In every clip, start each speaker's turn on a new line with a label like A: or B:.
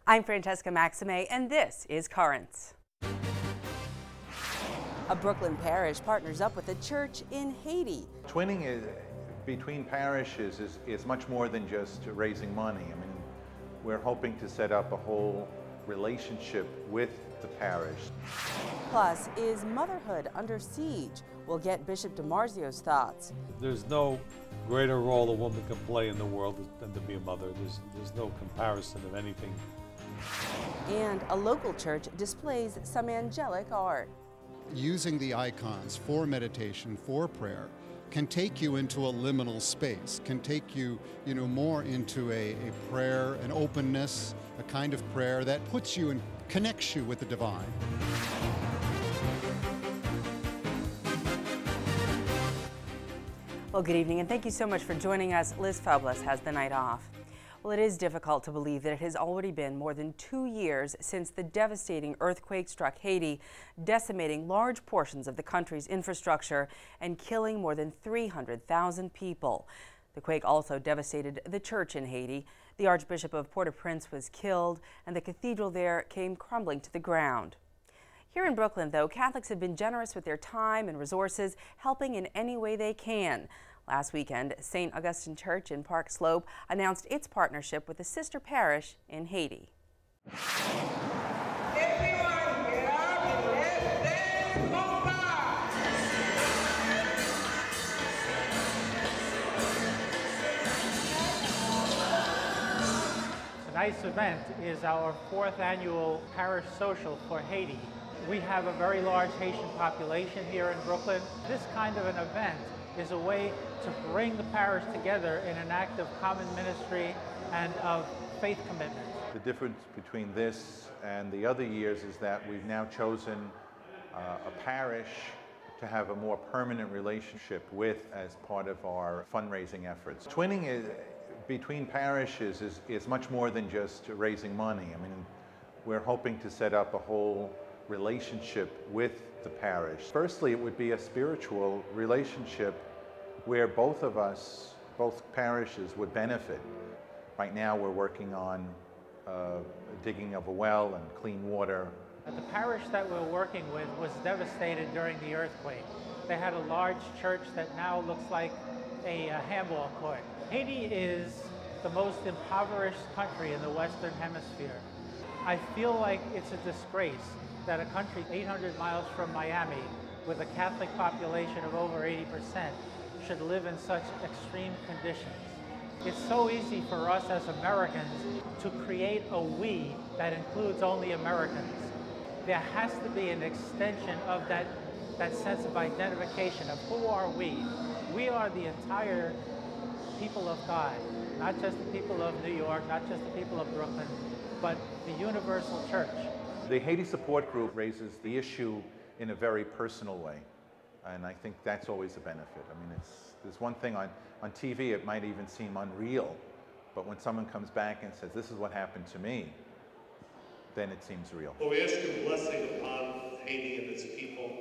A: I'm Francesca Maxime, and this is Currents. A Brooklyn parish partners up with a church in Haiti.
B: Twinning between parishes is much more than just raising money. I mean, we're hoping to set up a whole relationship with the parish.
A: Plus, is motherhood under siege? We'll get Bishop DiMarzio's thoughts.
C: There's no greater role a woman can play in the world than to be a mother. There's no comparison of anything.
A: And a local church displays some angelic art.
D: Using the icons for meditation, for prayer, can take you into a liminal space, can take you, more into a prayer, an openness, a kind of prayer that puts you and connects you with the divine.
A: Well, good evening, and thank you so much for joining us. Liz Faublas has the night off. Well, it is difficult to believe that it has already been more than 2 years since the devastating earthquake struck Haiti, decimating large portions of the country's infrastructure and killing more than 300,000 people. The quake also devastated the church in Haiti. The Archbishop of Port-au-Prince was killed, and the cathedral there came crumbling to the ground. Here in Brooklyn, though, Catholics have been generous with their time and resources, helping in any way they can. Last weekend, St. Augustine Church in Park Slope announced its partnership with a sister parish in Haiti.
E: Tonight's event is our 4th annual parish social for Haiti. We have a very large Haitian population here in Brooklyn. This kind of an event is a way to bring the parish together in an act of common ministry and of faith commitment.
B: The difference between this and the other years is that we've now chosen a parish to have a more permanent relationship with as part of our fundraising efforts. Twinning between parishes is much more than just raising money. I mean, we're hoping to set up a whole relationship with the parish. Firstly, it would be a spiritual relationship where both of us, both parishes, would benefit. Right now we're working on digging of a well and clean water.
E: The parish that we're working with was devastated during the earthquake. They had a large church that now looks like a handball court. Haiti is the most impoverished country in the Western Hemisphere. I feel like it's a disgrace that a country 800 miles from Miami with a Catholic population of over 80% should live in such extreme conditions. It's so easy for us as Americans to create a we that includes only Americans. There has to be an extension of that sense of identification of who are we. We are the entire people of God, not just the people of New York, not just the people of Brooklyn, but the universal church.
B: The Haiti Support Group raises the issue in a very personal way, and I think that's always a benefit. I mean, there's one thing on TV, it might even seem unreal, but when someone comes back and says, this is what happened to me, then it seems real.
F: Well, we ask your blessing upon Haiti and its people,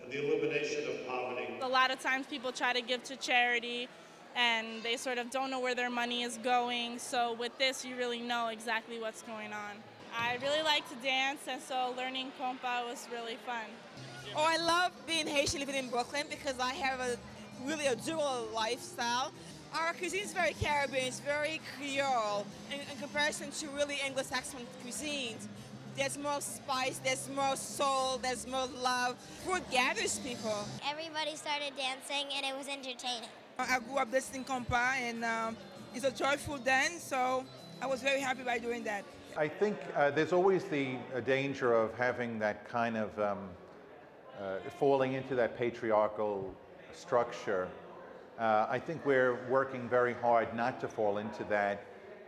F: and the elimination of poverty.
G: A lot of times people try to give to charity, and they sort of don't know where their money is going, so with this you really know exactly what's going on. I really like to dance, and so learning compa was really fun.
H: Oh, I love being Haitian living in Brooklyn because I have really a dual lifestyle. Our cuisine is very Caribbean, it's very Creole in comparison to really Anglo-Saxon cuisines. There's more spice, there's more soul, there's more love. Food gathers people.
I: Everybody started dancing and it was entertaining.
H: I grew up listening compa and it's a joyful dance, so I was very happy by doing that.
B: I think there's always the danger of having that kind of falling into that patriarchal structure. I think we're working very hard not to fall into that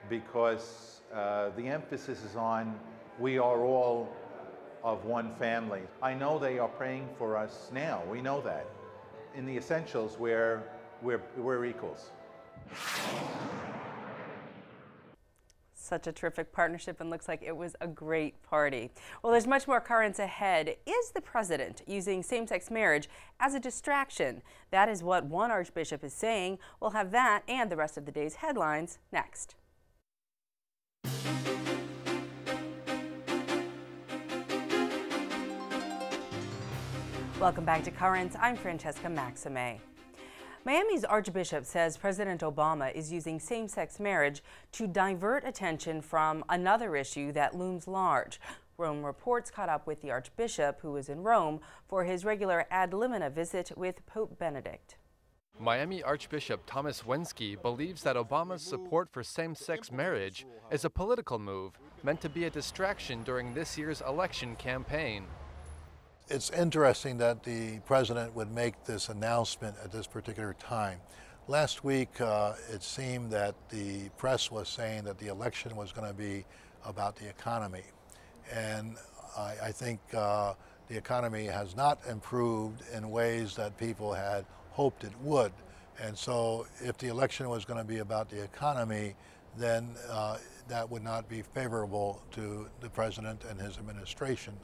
B: because the emphasis is on we are all of one family. I know they are praying for us now. We know that. In the essentials, we're equals.
A: Such a terrific partnership, and looks like it was a great party. Well, there's much more currents ahead. Is the president using same-sex marriage as a distraction? That is what one archbishop is saying. We'll have that and the rest of the day's headlines next. Welcome back to Currents. I'm Francesca Maxime. Miami's Archbishop says President Obama is using same-sex marriage to divert attention from another issue that looms large. Rome Reports caught up with the Archbishop, who was in Rome for his regular ad limina visit with Pope Benedict.
J: Miami Archbishop Thomas Wensky believes that Obama's support for same-sex marriage is a political move meant to be a distraction during this year's election campaign.
K: It's interesting that the president would make this announcement at this particular time. Last week, it seemed that the press was saying that the election was going to be about the economy. And I think the economy has not improved in ways that people had hoped it would. And so if the election was going to be about the economy, then that would not be favorable to the president and his administration.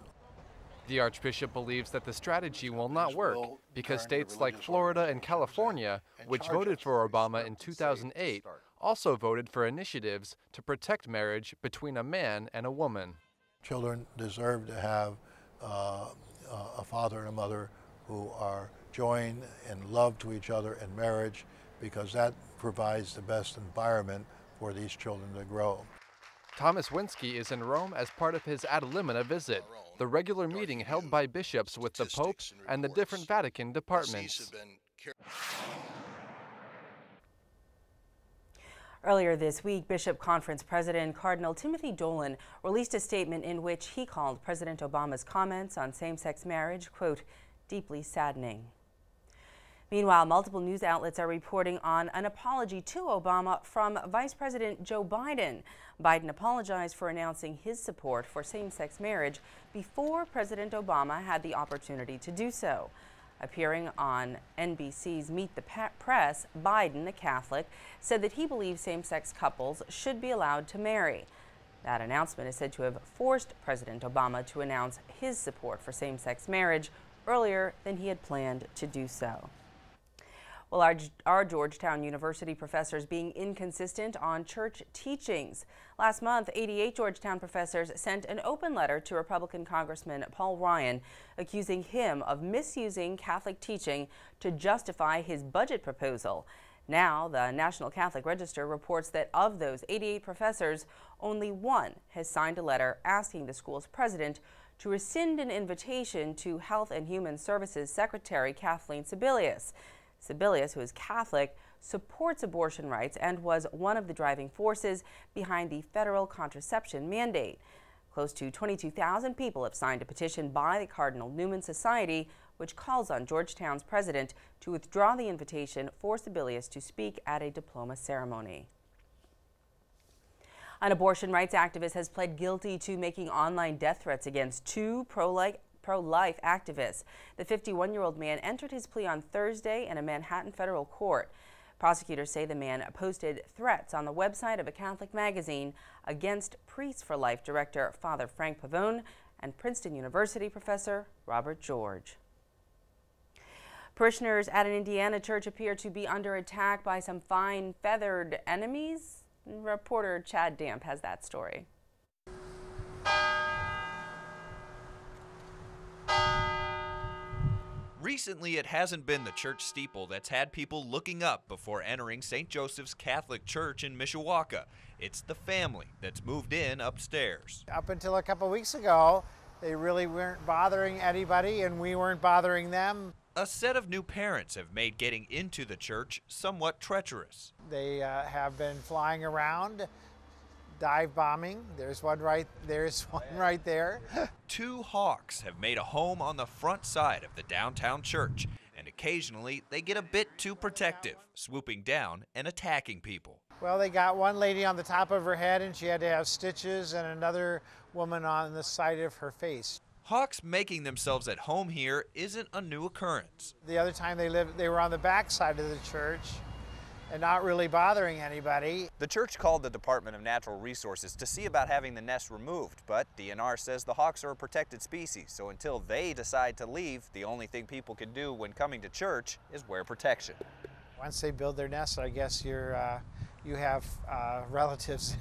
J: The Archbishop believes that the strategy will not work because states like Florida and California, which voted for Obama in 2008, also voted for initiatives to protect marriage between a man and a woman.
K: Children deserve to have a father and a mother who are joined in love to each other in marriage, because that provides the best environment for these children to grow.
J: Thomas Wensky is in Rome as part of his ad limina visit, the regular meeting held by bishops with the Pope and the different Vatican departments.
A: Earlier this week, Bishop Conference President Cardinal Timothy Dolan released a statement in which he called President Obama's comments on same-sex marriage, quote, deeply saddening. Meanwhile, multiple news outlets are reporting on an apology to Obama from Vice President Joe Biden. Biden apologized for announcing his support for same-sex marriage before President Obama had the opportunity to do so. Appearing on NBC's Meet the Press, Biden, a Catholic, said that he believes same-sex couples should be allowed to marry. That announcement is said to have forced President Obama to announce his support for same-sex marriage earlier than he had planned to do so. Well, our Georgetown University professors being inconsistent on church teachings. Last month, 88 Georgetown professors sent an open letter to Republican Congressman Paul Ryan, accusing him of misusing Catholic teaching to justify his budget proposal. Now, the National Catholic Register reports that of those 88 professors, only one has signed a letter asking the school's president to rescind an invitation to Health and Human Services Secretary Kathleen Sebelius. Sebelius, who is Catholic, supports abortion rights and was one of the driving forces behind the federal contraception mandate. Close to 22,000 people have signed a petition by the Cardinal Newman Society, which calls on Georgetown's president to withdraw the invitation for Sebelius to speak at a diploma ceremony. An abortion rights activist has pled guilty to making online death threats against two pro-life activists. The 51-year-old man entered his plea on Thursday in a Manhattan federal court. Prosecutors say the man posted threats on the website of a Catholic magazine against Priests for Life director Father Frank Pavone and Princeton University professor Robert George. Parishioners at an Indiana church appear to be under attack by some fine feathered enemies. Reporter Chad Damp has that story.
L: Recently, it hasn't been the church steeple that's had people looking up before entering St. Joseph's Catholic Church in Mishawaka. It's the family that's moved in upstairs.
M: Up until a couple weeks ago, they really weren't bothering anybody and we weren't bothering them.
L: A set of new parents have made getting into the church somewhat treacherous.
M: They have been flying around, dive bombing. There's one right there.
L: Two hawks have made a home on the front side of the downtown church, and occasionally they get a bit too protective, swooping down and attacking people.
M: Well, they got one lady on the top of her head and she had to have stitches, and another woman on the side of her face.
L: Hawks making themselves at home here isn't a new occurrence.
M: The other time they were on the back side of the church and not really bothering anybody.
N: The church called the Department of Natural Resources to see about having the nest removed, but DNR says the hawks are a protected species, so until they decide to leave, the only thing people can do when coming to church is wear protection.
M: Once they build their nest, I guess you have relatives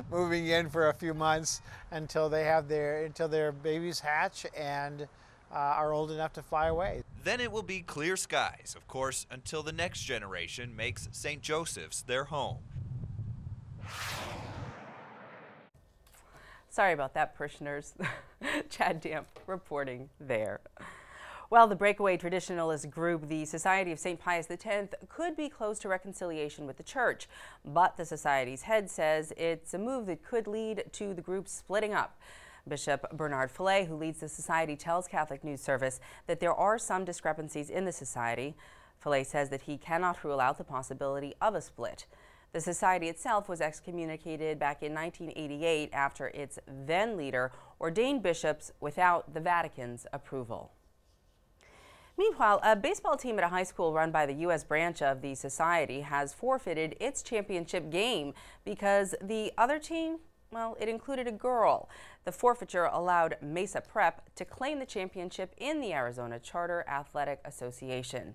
M: moving in for a few months until their babies hatch, and are old enough to fly away.
L: Then it will be clear skies, of course, until the next generation makes St. Joseph's their home.
A: Sorry about that, parishioners. Chad Damp reporting there. Well, the breakaway traditionalist group, the Society of St. Pius X, could be close to reconciliation with the church, but the society's head says it's a move that could lead to the group splitting up. Bishop Bernard Fillet, who leads the society, tells Catholic News Service that there are some discrepancies in the society. Fillet says that he cannot rule out the possibility of a split. The society itself was excommunicated back in 1988 after its then leader ordained bishops without the Vatican's approval. Meanwhile, a baseball team at a high school run by the U.S. branch of the society has forfeited its championship game because the other team, well, it included a girl. The forfeiture allowed Mesa Prep to claim the championship in the Arizona Charter Athletic Association.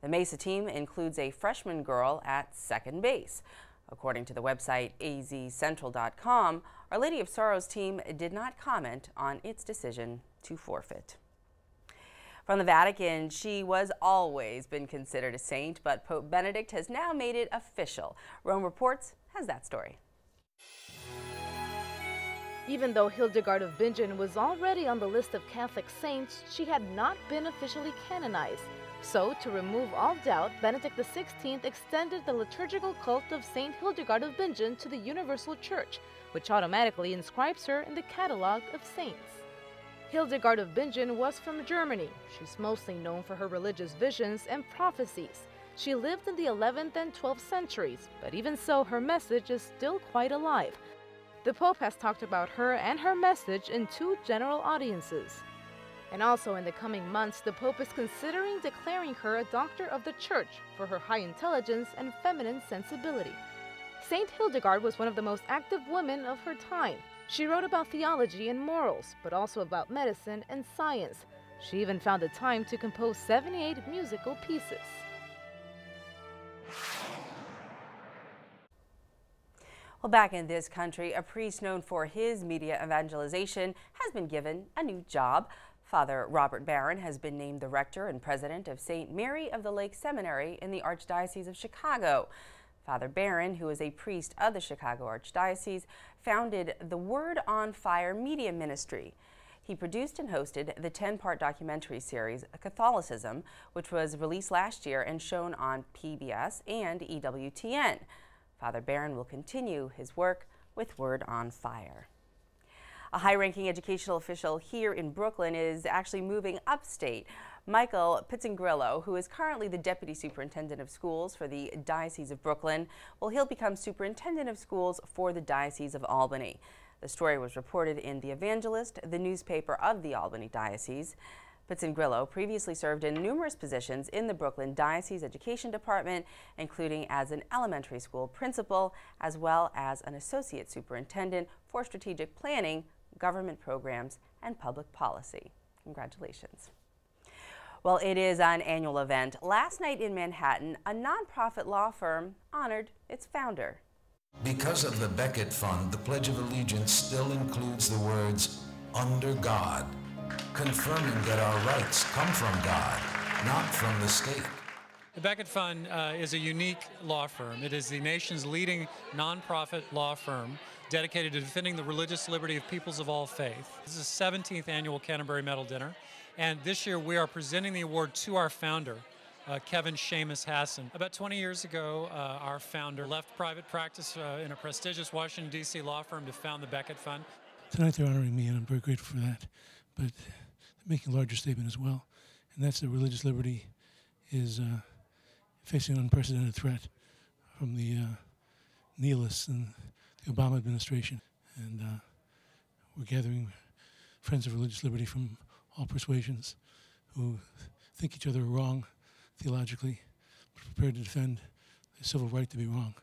A: The Mesa team includes a freshman girl at second base. According to the website azcentral.com, Our Lady of Sorrows team did not comment on its decision to forfeit. From the Vatican, she was always been considered a saint, but Pope Benedict has now made it official. Rome Reports has that story.
O: Even though Hildegard of Bingen was already on the list of Catholic saints, she had not been officially canonized. So, to remove all doubt, Benedict XVI extended the liturgical cult of Saint Hildegard of Bingen to the Universal Church, which automatically inscribes her in the catalog of saints. Hildegard of Bingen was from Germany. She's mostly known for her religious visions and prophecies. She lived in the 11th and 12th centuries, but even so, her message is still quite alive. The Pope has talked about her and her message in 2 general audiences. And also in the coming months, the Pope is considering declaring her a doctor of the Church for her high intelligence and feminine sensibility. Saint Hildegard was one of the most active women of her time. She wrote about theology and morals, but also about medicine and science. She even found the time to compose 78 musical pieces.
A: Well, back in this country, a priest known for his media evangelization has been given a new job. Father Robert Barron has been named the rector and president of St. Mary of the Lake Seminary in the Archdiocese of Chicago. Father Barron, who is a priest of the Chicago Archdiocese, founded the Word on Fire media ministry. He produced and hosted the 10-part documentary series Catholicism, which was released last year and shown on PBS and EWTN. Father Barron will continue his work with Word on Fire. A high-ranking educational official here in Brooklyn is actually moving upstate. Michael Pizzingrillo, who is currently the Deputy Superintendent of Schools for the Diocese of Brooklyn, well, he'll become Superintendent of Schools for the Diocese of Albany. The story was reported in The Evangelist, the newspaper of the Albany Diocese. Pizzingrillo previously served in numerous positions in the Brooklyn Diocese Education Department, including as an elementary school principal, as well as an Associate Superintendent for Strategic Planning, Government Programs, and Public Policy. Congratulations. Well, it is an annual event. Last night in Manhattan, a nonprofit law firm honored its founder.
P: Because of the Becket Fund, the Pledge of Allegiance still includes the words, "under God," confirming that our rights come from God, not from the state.
Q: The Becket Fund is a unique law firm. It is the nation's leading nonprofit law firm dedicated to defending the religious liberty of peoples of all faith. This is the 17th annual Canterbury Medal Dinner, and this year we are presenting the award to our founder, Kevin Seamus Hassan. About 20 years ago, our founder left private practice in a prestigious Washington, D.C. law firm to found the Becket Fund.
R: Tonight they're honoring me, and I'm very grateful for that, but they're making a larger statement as well, and that's that religious liberty is facing an unprecedented threat from the nihilists and the Obama administration. And we're gathering friends of religious liberty from all persuasions who think each other are wrong theologically, but prepared to defend the civil right to be wrong.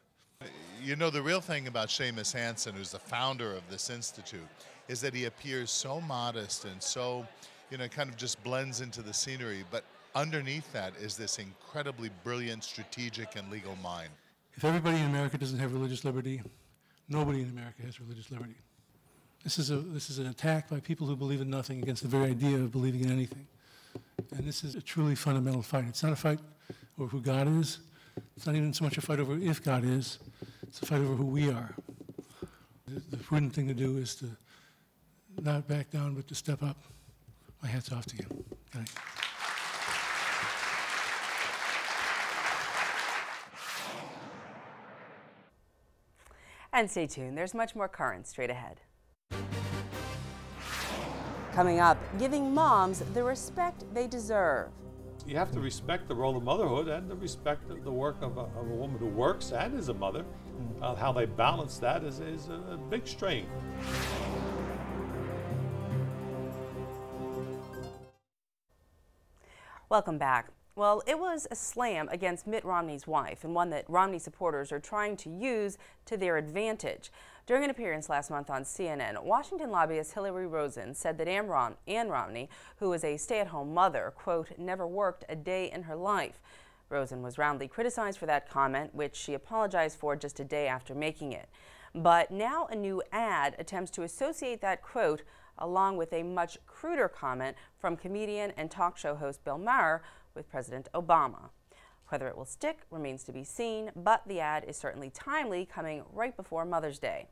S: You know, the real thing about Seamus Hansen, who's the founder of this institute, is that he appears so modest and so, kind of just blends into the scenery, but underneath that is this incredibly brilliant strategic and legal mind.
R: If everybody in America doesn't have religious liberty, nobody in America has religious liberty. This is an attack by people who believe in nothing against the very idea of believing in anything. And this is a truly fundamental fight. It's not a fight over who God is. It's not even so much a fight over if God is. It's a fight over who we are. The prudent thing to do is to not back down, but to step up. My hat's off to you. Thanks.
A: And stay tuned, there's much more current straight ahead. Coming up, giving moms the respect they deserve.
C: You have to respect the role of motherhood and to respect the work of a woman who works and is a mother. How they balance that is a big strain.
A: Welcome back. Well, it was a slam against Mitt Romney's wife, and one that Romney supporters are trying to use to their advantage. During an appearance last month on CNN, Washington lobbyist Hillary Rosen said that Ann Romney, who is a stay-at-home mother, quote, never worked a day in her life. Rosen was roundly criticized for that comment, which she apologized for just a day after making it. But now a new ad attempts to associate that quote along with a much cruder comment from comedian and talk show host Bill Maher with President Obama. Whether it will stick remains to be seen, but the ad is certainly timely, coming right before Mother's Day.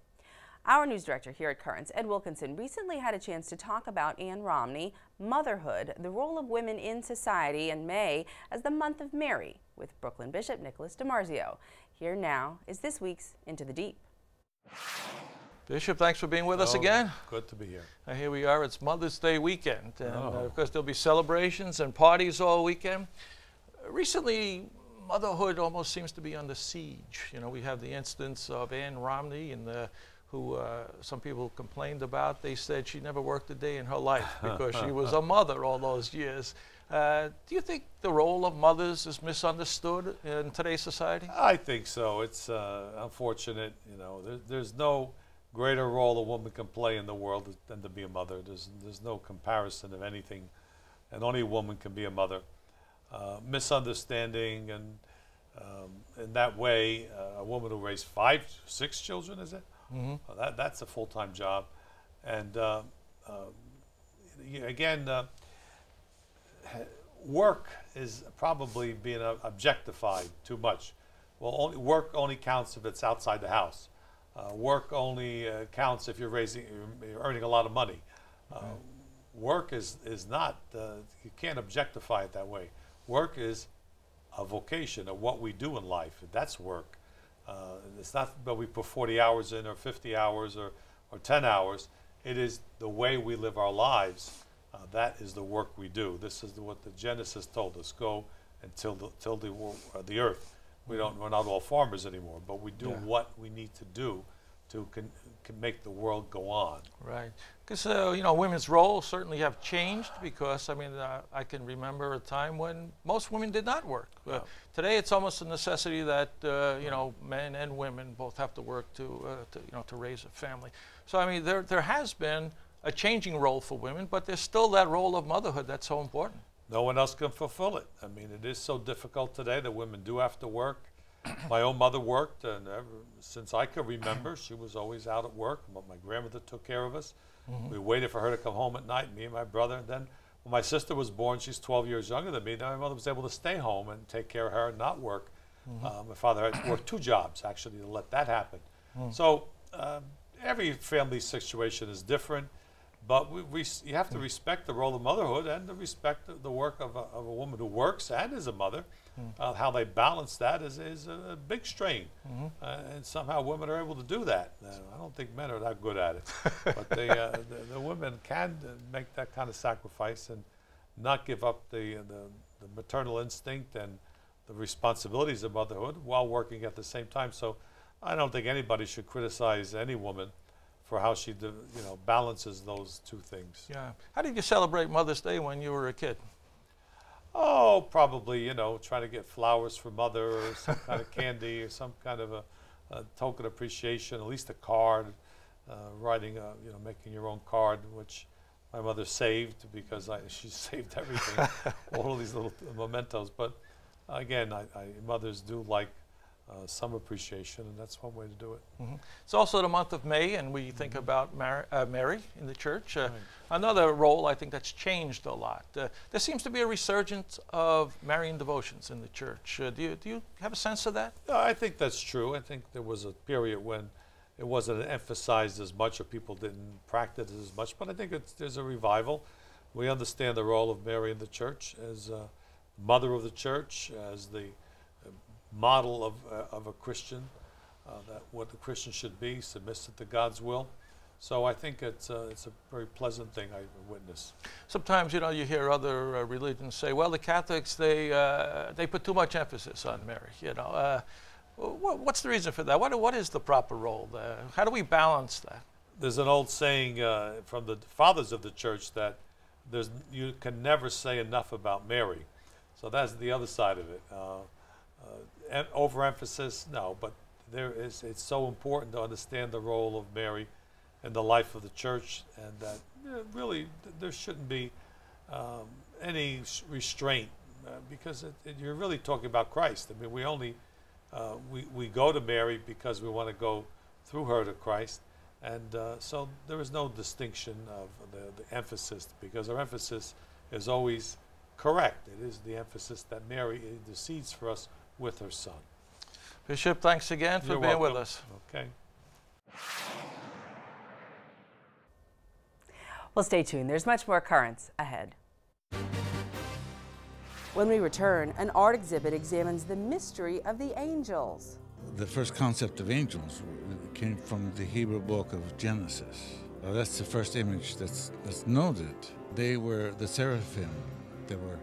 A: Our news director here at Currents, Ed Wilkinson, recently had a chance to talk about Ann Romney, motherhood, the role of women in society, and May as the month of Mary with Brooklyn Bishop DiMarzio. Here now is this week's Into the Deep.
T: Bishop, thanks for being with us again.
C: Good to be here.
T: Here we are. It's Mother's Day weekend. And of course, there'll be celebrations and parties all weekend. Recently, motherhood almost seems to be under siege. You know, we have the instance of Ann Romney, who some people complained about. They said she never worked a day in her life because she was a mother all those years. Do you think the role of mothers is misunderstood in today's society?
C: I think so. It's unfortunate. You know, there's no greater role a woman can play in the world than to be a mother. There's no comparison of anything, and only a woman can be a mother. Misunderstanding, and in that way, a woman who raised 5, 6 children, is it? Mm-hmm. That's a full-time job, and again, work is probably being objectified too much. Well, work only counts if it's outside the house. Work only counts if you're earning a lot of money. Work is not, you can't objectify it that way. Work is a vocation of what we do in life. That's work. It's not that we put 40 hours in or 50 hours or 10 hours. It is the way we live our lives. That is the work we do. This is what the Genesis told us. Go and till the earth. We're not all farmers anymore, but we do what we need to do to can make the world go on.
T: Right. Because, you know, women's roles certainly have changed because, I mean, I can remember a time when most women did not work. Today it's almost a necessity that, you know, men and women both have to work to raise a family. So, I mean, there has been a changing role for women, but there's still that role of motherhood that's so important.
C: No one else can fulfill it. I mean, it is so difficult today that women do have to work. My own mother worked, and since I could remember, she was always out at work. My grandmother took care of us. We waited for her to come home at night, me and my brother. And then when my sister was born, she's 12 years younger than me. Then my mother was able to stay home and take care of her and not work. My father had to work 2 jobs, actually, to let that happen. So every family situation is different. But you have to respect the role of motherhood and to respect the work of a woman who works and is a mother. How they balance that is a big strain. And somehow women are able to do that. I don't think men are that good at it. But the women can make that kind of sacrifice and not give up the maternal instinct and the responsibilities of motherhood while working at the same time. So I don't think anybody should criticize any woman for how she balances those 2 things.
T: Yeah. How did you celebrate Mother's Day when you were a kid?
C: Oh, probably, trying to get flowers for mother or some kind of candy or some kind of a token appreciation, at least a card, writing, making your own card, which my mother saved because she saved everything, all of these little mementos. But again, mothers do like some appreciation, and that's one way to do it.
T: Mm-hmm. It's also the month of May, and we think about Mary in the church. Another role I think that's changed a lot. There seems to be a resurgence of Marian devotions in the church. Do you have a sense of that?
C: I think that's true. I think there was a period when it wasn't emphasized as much, or people didn't practice it as much, but I think there's a revival. We understand the role of Mary in the church as mother of the church, as the model of a Christian, that what the Christian should be, submissive to God's will. So I think it's a very pleasant thing I witness.
T: Sometimes, you know, you hear other religions say, well, the Catholics, they put too much emphasis on Mary, you know. What's the reason for that? What is the proper role there? How do we balance that?
C: There's an old saying from the fathers of the church that you can never say enough about Mary. So that's the other side of it. And overemphasis, no, but it's so important to understand the role of Mary in the life of the church, and that really there shouldn't be any restraint, because you're really talking about Christ. I mean, we only we go to Mary because we want to go through her to Christ, and so there is no distinction of the emphasis, because our emphasis is always correct. It is the emphasis that Mary intercedes for us with her Son.
T: Bishop, thanks again for being with us.
C: Okay.
A: Well, stay tuned. There's much more currents ahead. When we return, an art exhibit examines the mystery of the angels.
U: The first concept of angels came from the Hebrew book of Genesis. That's the first image that's noted. They were the seraphim. They were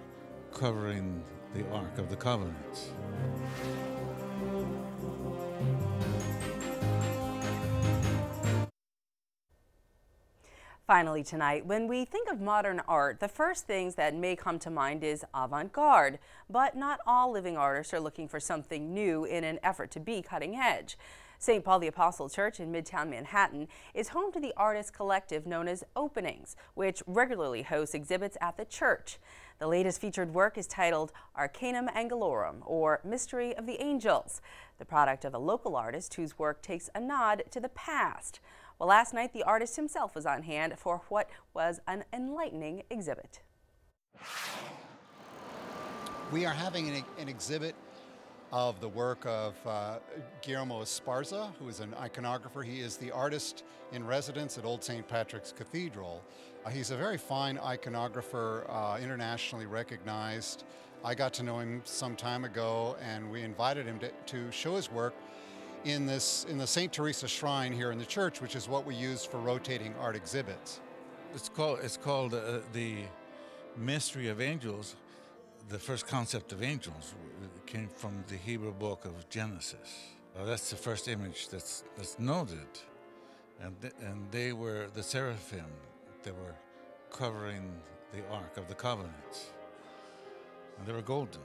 U: covering the Ark of the Covenant.
A: Finally tonight, when we think of modern art, the first things that may come to mind is avant-garde. But not all living artists are looking for something new in an effort to be cutting edge. St. Paul the Apostle Church in Midtown Manhattan is home to the artist collective known as Openings, which regularly hosts exhibits at the church. The latest featured work is titled Arcanum Angelorum, or Mystery of the Angels, the product of a local artist whose work takes a nod to the past. Well, last night the artist himself was on hand for what was an enlightening exhibit.
D: We are having an exhibit of the work of Guillermo Esparza, who is an iconographer. He is the artist in residence at Old St. Patrick's Cathedral. He's a very fine iconographer, internationally recognized. I got to know him some time ago, and we invited him to show his work in the St. Teresa Shrine here in the church, which is what we use for rotating art exhibits.
U: It's called the Mystery of Angels. The first concept of angels came from the Hebrew book of Genesis. That's the first image that's noted, and they were the seraphim. They were covering the Ark of the Covenant, and they were golden.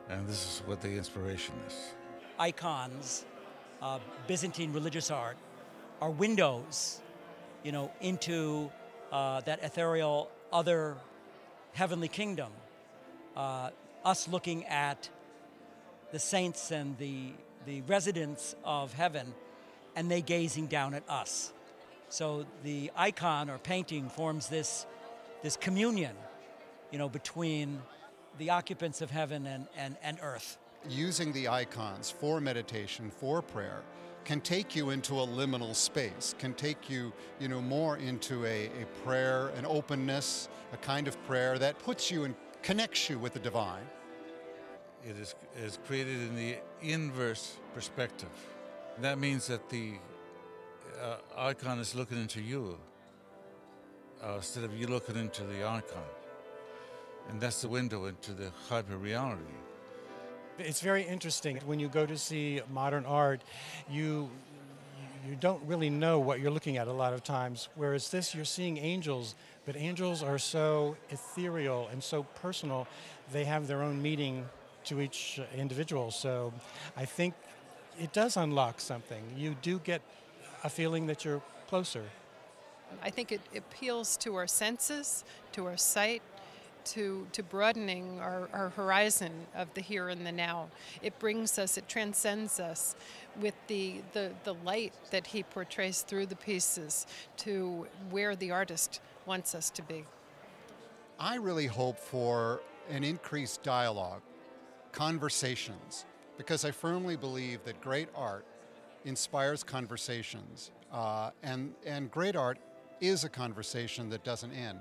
U: And this is what the inspiration is.
V: Icons, Byzantine religious art, are windows, you know, into that ethereal other heavenly kingdom. Us looking at the saints and the residents of heaven, and they gazing down at us. So the icon or painting forms this communion, you know, between the occupants of heaven and earth.
D: Using the icons for meditation, for prayer, can take you into a liminal space, can take you, more into a prayer, an openness, a kind of prayer that puts you and connects you with the divine.
U: It is created in the inverse perspective. That means that the icon is looking into you instead of you looking into the icon. And that's the window into the hyper-reality.
W: It's very interesting. When you go to see modern art, you don't really know what you're looking at a lot of times, whereas this, you're seeing angels, but angels are so ethereal and so personal, they have their own meaning to each individual. So I think it does unlock something. You do get a feeling that you're closer.
X: I think it appeals to our senses, to our sight,
E: to broadening our horizon of the here and the now. It brings us, it transcends us with the light that he portrays through the pieces to where the artist wants us to be.
D: I really hope for an increased dialogue, conversations, because I firmly believe that great art inspires conversations, and great art is a conversation that doesn't end.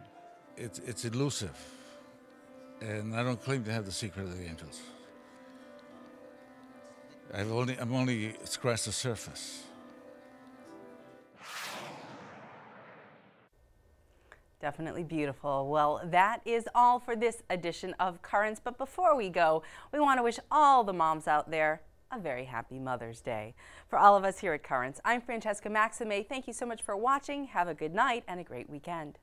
U: It's elusive, and I don't claim to have the secret of the angels. I'm only scratched the surface.
A: Definitely beautiful. Well, that is all for this edition of Currents. But before we go, we want to wish all the moms out there a very happy Mother's Day. For all of us here at Currents, I'm Francesca Maxime. Thank you so much for watching. Have a good night and a great weekend.